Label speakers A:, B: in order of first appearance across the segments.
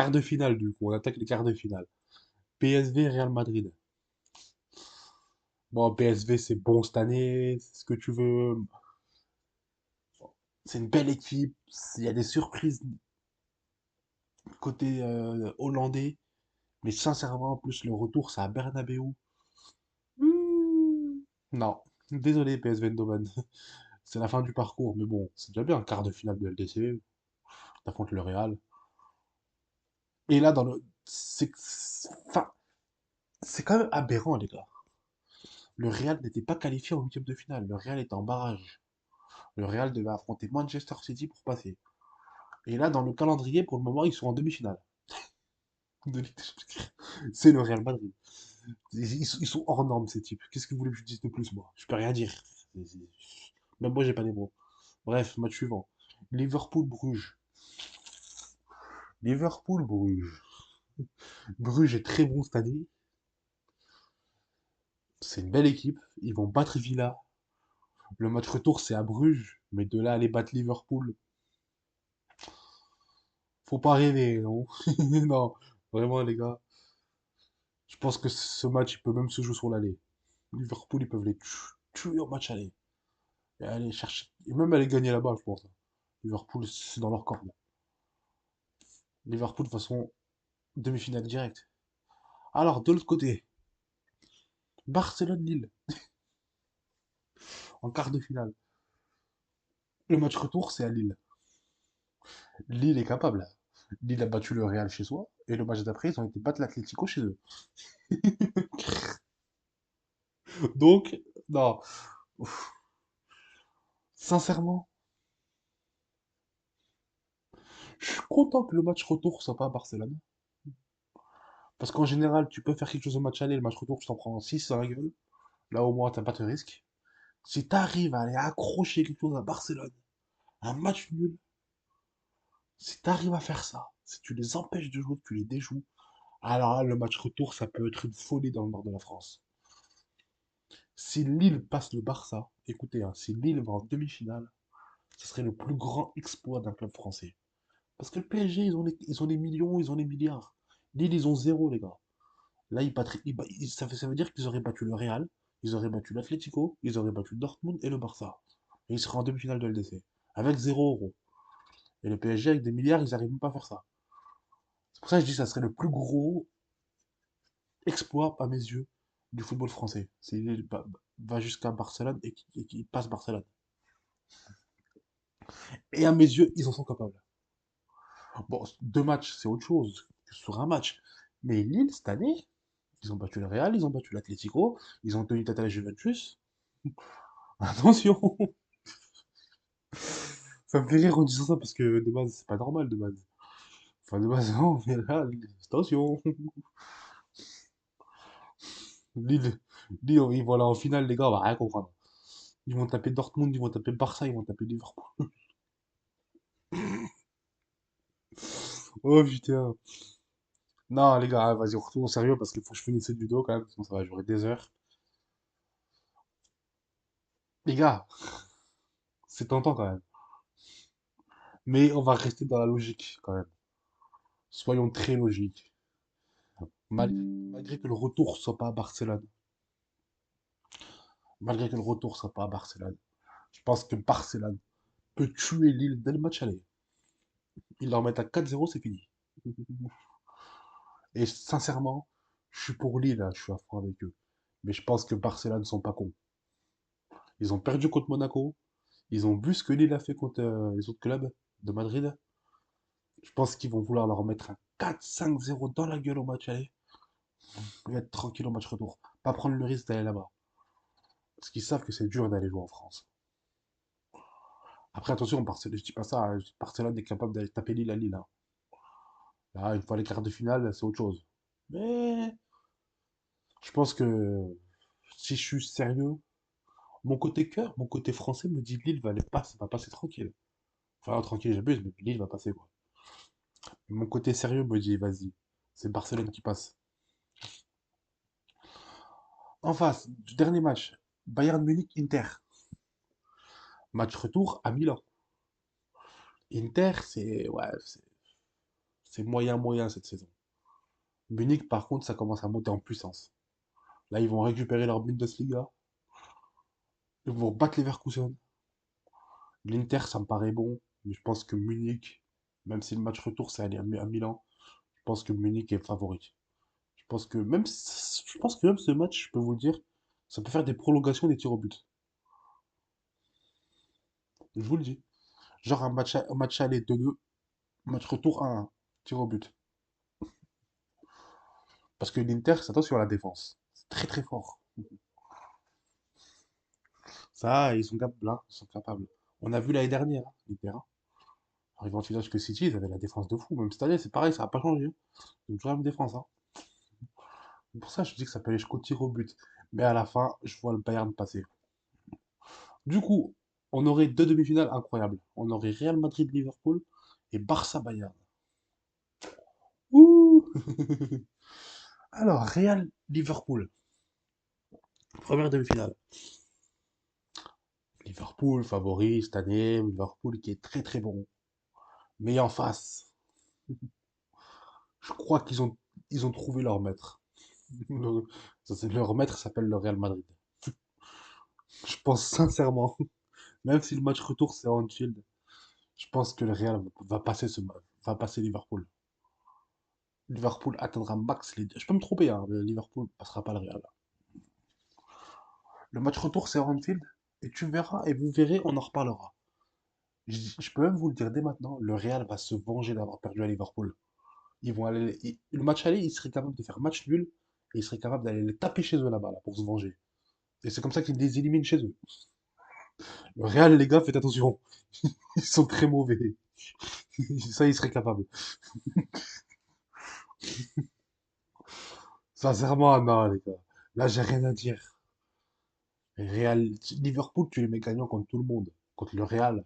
A: quart de finale, du coup. On attaque les quarts de finale. PSV, Real Madrid. Bon, PSV, c'est bon cette année, c'est ce que tu veux. C'est une belle équipe. Il y a des surprises côté hollandais. Mais sincèrement, en plus, le retour, c'est à Bernabeu. Non. Désolé, PSV Eindhoven. C'est la fin du parcours. Mais bon, c'est déjà bien un quart de finale de LDC. T'affrontes le Real. Et là, enfin, c'est quand même aberrant, les gars. Le Real n'était pas qualifié en huitième de finale. Le Real était en barrage. Le Real devait affronter Manchester City pour passer. Et là, dans le calendrier, pour le moment, ils sont en demi-finale. C'est le Real Madrid. Ils sont hors normes, ces types. Qu'est-ce que vous voulez que je dise de plus, moi? Je peux rien dire. Même moi, j'ai pas les mots. Bref, match suivant. Liverpool-Bruges. Liverpool-Bruges. Bruges est très bon cette année. C'est une belle équipe. Ils vont battre Villa. Le match retour, c'est à Bruges. Mais de là à aller battre Liverpool, faut pas rêver, non? Non, vraiment, les gars. Je pense que ce match, il peut même se jouer sur l'aller. Liverpool, ils peuvent les tuer au match aller. Et aller chercher. Et même aller gagner là-bas, je pense. Liverpool, c'est dans leur corps. Liverpool, de toute façon, demi-finale directe. Alors, de l'autre côté, Barcelone-Lille, en quart de finale. Le match retour, c'est à Lille. Lille est capable. Lille a battu le Real chez soi. Et le match d'après, ils ont été battre l'Atlético chez eux. Donc, non. Ouf. Sincèrement, je suis content que le match retour soit pas à Barcelone. Parce qu'en général, tu peux faire quelque chose au match aller, le match retour, tu t'en prends 6 dans la gueule. Là, au moins, t'as pas de risque. Si t'arrives à aller accrocher quelque chose à Barcelone, un match nul, si t'arrives à faire ça, si tu les empêches de jouer, que tu les déjoues, alors là, le match retour, ça peut être une folie dans le nord de la France. Si Lille passe le Barça, écoutez, hein, si Lille va en demi-finale, ce serait le plus grand exploit d'un club français. Parce que le PSG, ils ont les millions, ils ont les milliards. Lille, ils ont zéro, les gars. Là, ça veut dire qu'ils auraient battu le Real, ils auraient battu l'Atlético, ils auraient battu Dortmund et le Barça. Et ils seraient en demi-finale de LDC. Avec 0 euros. Et le PSG, avec des milliards, ils n'arrivent même pas à faire ça. C'est pour ça que je dis que ça serait le plus gros exploit, à mes yeux, du football français. C'est il va jusqu'à Barcelone et qui passe Barcelone. Et à mes yeux, ils en sont capables. Bon, deux matchs, c'est autre chose que sur un match. Mais Lille, cette année, ils ont battu le Real, ils ont battu l'Atlético, ils ont tenu tête à la Juventus. Attention! Ça me fait rire en disant ça parce que de base, c'est pas normal de base. Enfin, de base, non, mais là, attention! Lille, Lille, ils vont aller en finale, les gars, on va rien comprendre. Ils vont taper Dortmund, ils vont taper Barça, ils vont taper Liverpool. Oh putain! Non, les gars, vas-y, on retourne au sérieux parce qu'il faut que je finisse cette vidéo quand même, sinon ça va durer des heures. Les gars, c'est tentant quand même. Mais on va rester dans la logique quand même. Soyons très logiques. Malgré que le retour soit pas à Barcelone, malgré que le retour soit pas à Barcelone, je pense que Barcelone peut tuer Lille dès le match aller. Ils leur mettent à 4-0, c'est fini. Et sincèrement, je suis pour Lille, hein, je suis à fond avec eux. Mais je pense que Barcelone ne sont pas cons. Ils ont perdu contre Monaco. Ils ont vu ce que Lille a fait contre les autres clubs de Madrid. Je pense qu'ils vont vouloir leur mettre un 4-5-0 dans la gueule au match aller et être tranquille au match retour. Pas prendre le risque d'aller là-bas. Parce qu'ils savent que c'est dur d'aller jouer en France. Après, attention, Barcelone, je dis pas ça, hein, Barcelone est capable d'aller taper Lille à Lille, hein. Là, une fois les quarts de finale, c'est autre chose. Mais je pense que si je suis sérieux, mon côté cœur, mon côté français me dit Lille va passer tranquille. Enfin, tranquille, j'abuse, mais Lille va passer, quoi. Et mon côté sérieux me dit, vas-y, c'est Barcelone qui passe. En face, du dernier match, Bayern Munich-Inter. Match retour à Milan. Inter, c'est ouais, C'est moyen moyen cette saison. Munich, par contre, ça commence à monter en puissance. Là, ils vont récupérer leur Bundesliga. Ils vont battre Leverkusen. L'Inter, ça me paraît bon. Mais je pense que Munich, même si le match retour, c'est aller à Milan, je pense que Munich est favori. Je pense que même ce match, je peux vous le dire, ça peut faire des prolongations des tirs au but. Je vous le dis. Genre un match aller 2-2, match retour 1-1, tir au but. Parce que l'Inter, c'est attention à la défense. C'est très très fort. Ça, ils sont capables, hein, ils sont capables. On a vu l'année dernière, hein, l'Inter, hein. Arrivant en finale que City, ils avaient la défense de fou. Même cette année, c'est pareil, ça n'a pas changé, hein. Ils ont toujours la même défense, hein. C'est pour ça que je dis que ça peut aller jusqu'au tir au but. Mais à la fin, je vois le Bayern passer. Du coup, on aurait deux demi-finales incroyables. On aurait Real Madrid-Liverpool et Barça-Bayern. Ouh. Alors, Real-Liverpool, première demi-finale. Liverpool favori cette année, Liverpool qui est très très bon. Mais en face, je crois ils ont trouvé leur maître. Le- Leur maître s'appelle le Real Madrid. Je pense sincèrement, même si le match retour c'est à Anfield, je pense que le Real va passer Liverpool. Liverpool atteindra max les. Je peux me tromper, hein, mais Liverpool passera pas le Real. Le match retour c'est à Anfield et tu verras et vous verrez, on en reparlera. Je peux même vous le dire dès maintenant, le Real va se venger d'avoir perdu à Liverpool. Le match aller, ils seraient capables de faire match nul et ils seraient capables d'aller les taper chez eux là-bas là, pour se venger. Et c'est comme ça qu'ils les éliminent chez eux. Le Real, les gars, faites attention. Ils sont très mauvais. Ça, ils seraient capables. Sincèrement, non, les gars. Là, j'ai rien à dire. Real, Liverpool, tu les mets gagnants contre tout le monde. Contre le Real.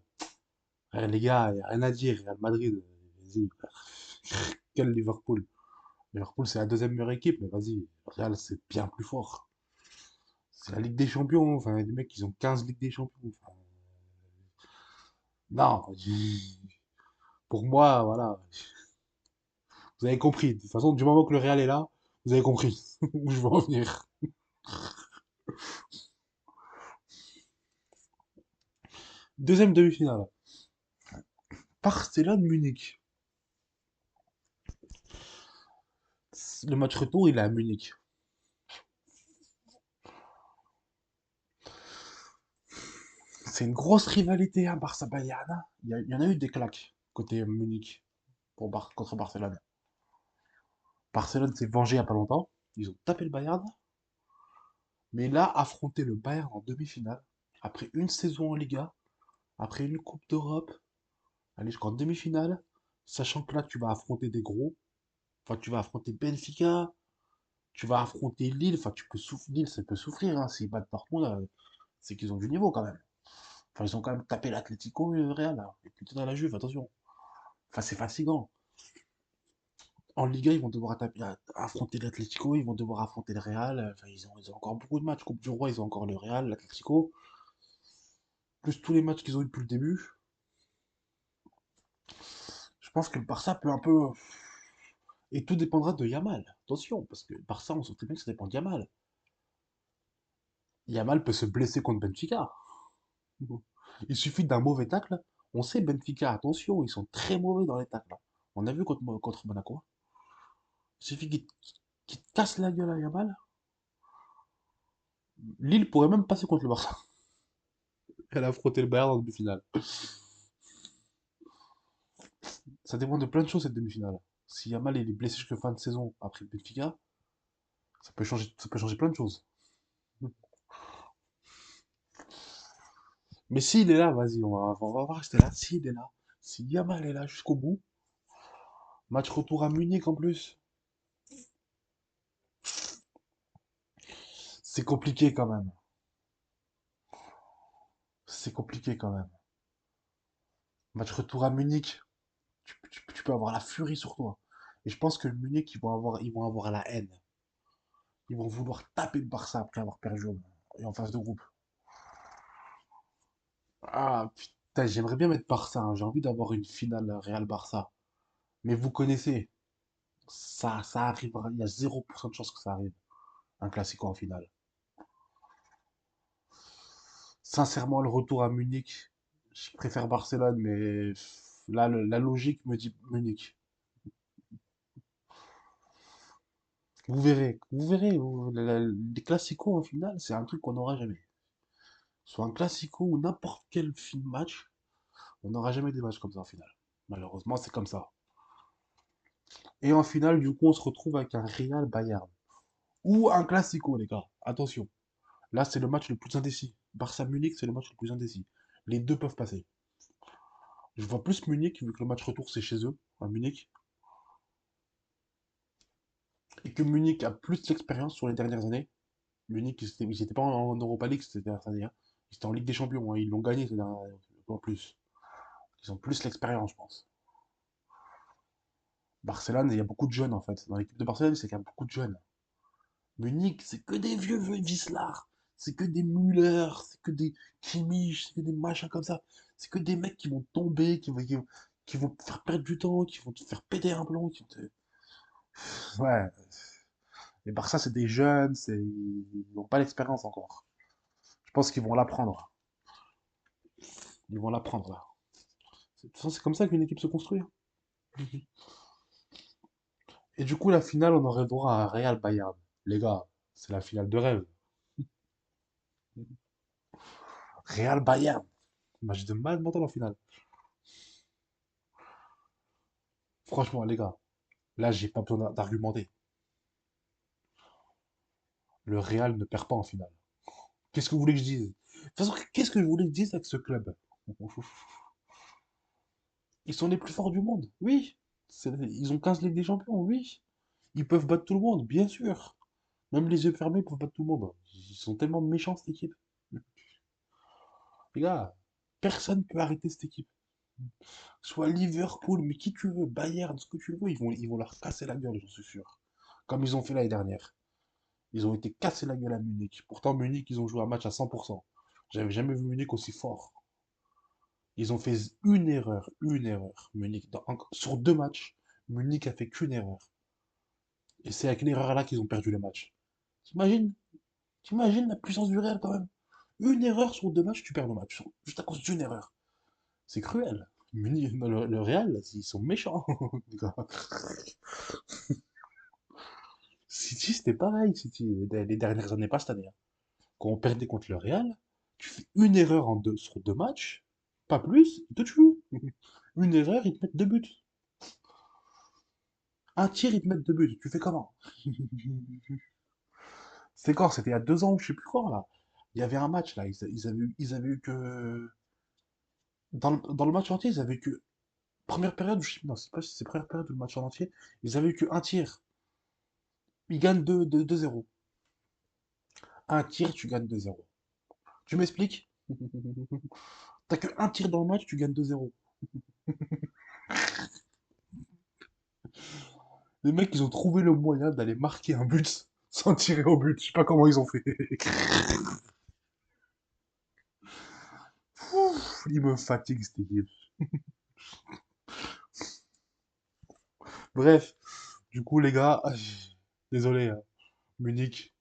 A: Les gars, y a rien à dire. Real Madrid, vas-y. Quel Liverpool? Liverpool, c'est la deuxième meilleure équipe, mais vas-y. Le Real, c'est bien plus fort. C'est la Ligue des Champions. Enfin, les mecs, ils ont 15 Ligues des Champions. Enfin, non, pour moi, voilà. Vous avez compris. De toute façon, du moment que le Real est là, vous avez compris où je veux en venir. Deuxième demi-finale. Barcelone-Munich. Le match retour, il est à Munich. C'est une grosse rivalité, hein, Barça-Bayern, hein. Il y en a eu des claques côté Munich contre Barcelone. Barcelone s'est vengé il n'y a pas longtemps. Ils ont tapé le Bayern. Mais là, affronter le Bayern en demi-finale, après une saison en Liga, après une Coupe d'Europe, aller jusqu'en demi-finale, sachant que là, tu vas affronter des gros. Enfin, tu vas affronter Benfica, tu vas affronter Lille. Enfin, Lille, ça peut souffrir, hein. S'ils battent Dortmund, c'est qu'ils ont du niveau quand même. Enfin, ils ont quand même tapé l'Atlético et le Real, là. Et plutôt dans la Juve, attention. Enfin, c'est fatigant. En Liga, ils vont devoir affronter l'Atlético, ils vont devoir affronter le Real. Enfin, ils ont encore beaucoup de matchs. Coupe du Roi, ils ont encore le Real, l'Atlético. Plus tous les matchs qu'ils ont eu depuis le début. Je pense que le Barça peut un peu. Et tout dépendra de Yamal. Attention, parce que le Barça, on sait très bien que ça dépend de Yamal. Yamal peut se blesser contre Benfica. Il suffit d'un mauvais tacle. On sait Benfica, attention, ils sont très mauvais dans les tacles. On a vu contre Monaco. Il suffit qu'il te casse la gueule à Yamal. Lille pourrait même passer contre le Barça. Elle a frotté le Bayern en demi-finale. Ça dépend de plein de choses cette demi-finale. Si Yamal il est blessé jusqu'à fin de saison après le Benfica, ça peut changer plein de choses. Mais s'il est là, vas-y, on va rester là. S'il est là, si Yamal est là jusqu'au bout, match retour à Munich en plus, c'est compliqué quand même. C'est compliqué quand même. Match retour à Munich, tu peux avoir la furie sur toi. Et je pense que le Munich, ils vont avoir la haine. Ils vont vouloir taper le Barça après avoir perdu et en phase de groupe. Ah putain, j'aimerais bien mettre Barça, hein. J'ai envie d'avoir une finale Real Barça. Mais vous connaissez, ça arrivera. Il y a 0% de chance que ça arrive, un classico en finale. Sincèrement, le retour à Munich, je préfère Barcelone, mais là, la logique me dit Munich. Vous verrez, les classicos en finale, c'est un truc qu'on n'aura jamais. Soit un classico ou n'importe quel film match, on n'aura jamais des matchs comme ça en finale. Malheureusement, c'est comme ça. Et en finale, du coup, on se retrouve avec un Real Bayern. Ou un classico, les gars. Attention. Là, c'est le match le plus indécis. Barça-Munich, c'est le match le plus indécis. Les deux peuvent passer. Je vois plus Munich, vu que le match retour, c'est chez eux, à Munich. Et que Munich a plus d'expérience sur les dernières années. Munich, ils étaient pas en Europa League ces dernières années, hein. Ils étaient en Ligue des Champions, hein. Ils l'ont gagné ces dernières années, en plus. Ils ont plus l'expérience, je pense. Barcelone, il y a beaucoup de jeunes, en fait. Dans l'équipe de Barcelone, c'est qu'il y a beaucoup de jeunes. Munich, c'est que des vieux Wislar. C'est que des Müller, c'est que des Kimmich, c'est que des machins comme ça. C'est que des mecs qui vont tomber, qui vont te faire perdre du temps, qui vont te faire péter un plomb. Ouais, les Barça, c'est des jeunes, ils n'ont pas l'expérience encore. Je pense qu'ils vont l'apprendre. Ils vont l'apprendre, là. De toute façon, c'est comme ça qu'une équipe se construit, hein. Et du coup, la finale, on aurait droit à un Real Bayern. Les gars, c'est la finale de rêve. Real Bayern. Match de mal mental en finale. Franchement, les gars, là, j'ai pas besoin d'argumenter. Le Real ne perd pas en finale. Qu'est-ce que vous voulez que je dise? De toute façon, qu'est-ce que je voulais que je dise avec ce club? Ils sont les plus forts du monde, oui. Ils ont 15 Ligues des Champions, oui. Ils peuvent battre tout le monde, bien sûr. Même les yeux fermés peuvent battre tout le monde. Ils sont tellement méchants, cette équipe. Les gars, personne ne peut arrêter cette équipe. Soit Liverpool, mais qui tu veux, Bayern, ce que tu veux, ils vont leur casser la gueule, j'en suis sûr. Comme ils ont fait l'année dernière. Ils ont été cassés la gueule à Munich. Pourtant, Munich, ils ont joué un match à 100%. J'avais jamais vu Munich aussi fort. Ils ont fait une erreur. Munich, sur deux matchs, Munich a fait qu'une erreur. Et c'est avec l'erreur-là qu'ils ont perdu le match. T'imagines? T'imagines la puissance du Real quand même? Une erreur sur deux matchs, tu perds le match. Juste à cause d'une erreur. C'est cruel. Le Real, ils sont méchants. City, c'était pareil. City, les dernières années, pas cette année, hein. Quand on perdait contre le Real, tu fais une erreur sur deux matchs, pas plus, ils te tuent. Une erreur, ils te mettent deux buts. Un tir, ils te mettent deux buts. Tu fais comment? C'était quand? C'était il y a 2 ans ou je sais plus quoi, là. Il y avait un match, là. Ils avaient eu que. Dans le match entier, ils avaient eu que. Première période, je sais non, c'est pas si c'est première période ou le match en entier, ils avaient eu que un tir. Ils gagnent 2-0. Un tir, tu gagnes 2-0. Tu m'expliques? T'as que un tir dans le match, tu gagnes 2-0. Les mecs, ils ont trouvé le moyen d'aller marquer un but sans tirer au but. Je sais pas comment ils ont fait. Ouf, ils me fatiguent, cette équipe. Bref, du coup, les gars, désolé, hein. Munich,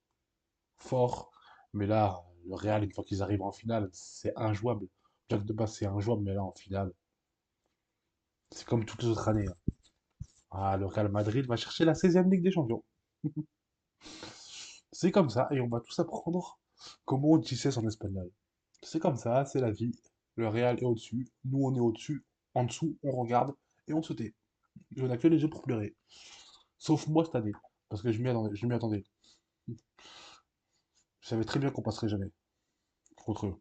A: fort. Mais là, le Real, une fois qu'ils arrivent en finale, c'est injouable. Jack de base, c'est injouable, mais là, en finale, c'est comme toutes les autres années, hein. Ah, le Real Madrid va chercher la 16e Ligue des Champions. C'est comme ça, et on va tous apprendre comment on dit ça en espagnol. C'est comme ça, c'est la vie. Le Real est au-dessus, nous on est au-dessus, en dessous, on regarde et on se tait. Et on a que les yeux pour pleurer. Sauf moi cette année, parce que je m'y attendais. Je savais très bien qu'on passerait jamais contre eux.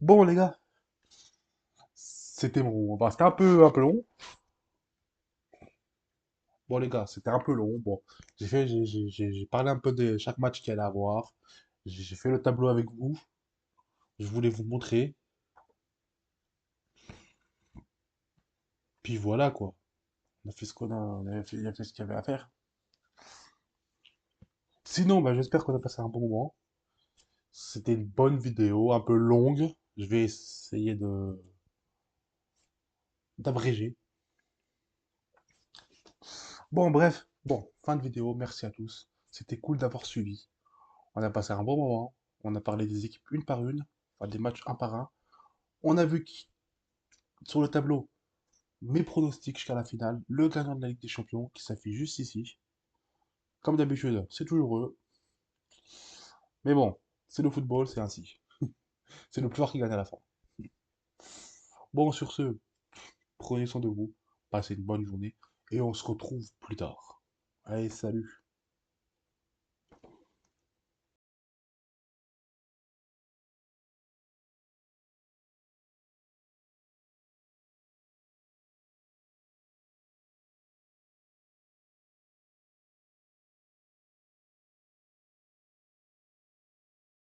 A: Bon les gars, c'était un peu long. Bon les gars, c'était un peu long. Bon, j'ai parlé un peu de chaque match qu'il allait avoir. J'ai fait le tableau avec vous. Je voulais vous montrer. Puis voilà quoi. On a fait ce qu'on a, on a fait ce qu'il y avait à faire. Sinon, bah, j'espère qu'on a passé un bon moment. C'était une bonne vidéo, un peu longue. Je vais essayer d'abrégé. Bon, bref, bon, fin de vidéo, merci à tous. C'était cool d'avoir suivi. On a passé un bon moment. On a parlé des équipes une par une, enfin des matchs un par un. On a vu qui, sur le tableau mes pronostics jusqu'à la finale, le gagnant de la Ligue des Champions qui s'affiche juste ici. Comme d'habitude, c'est toujours eux. Mais bon, c'est le football, c'est ainsi. C'est le plus fort qui gagne à la fin. Bon, sur ce, prenez soin de vous, passez une bonne journée et on se retrouve plus tard. Allez, salut!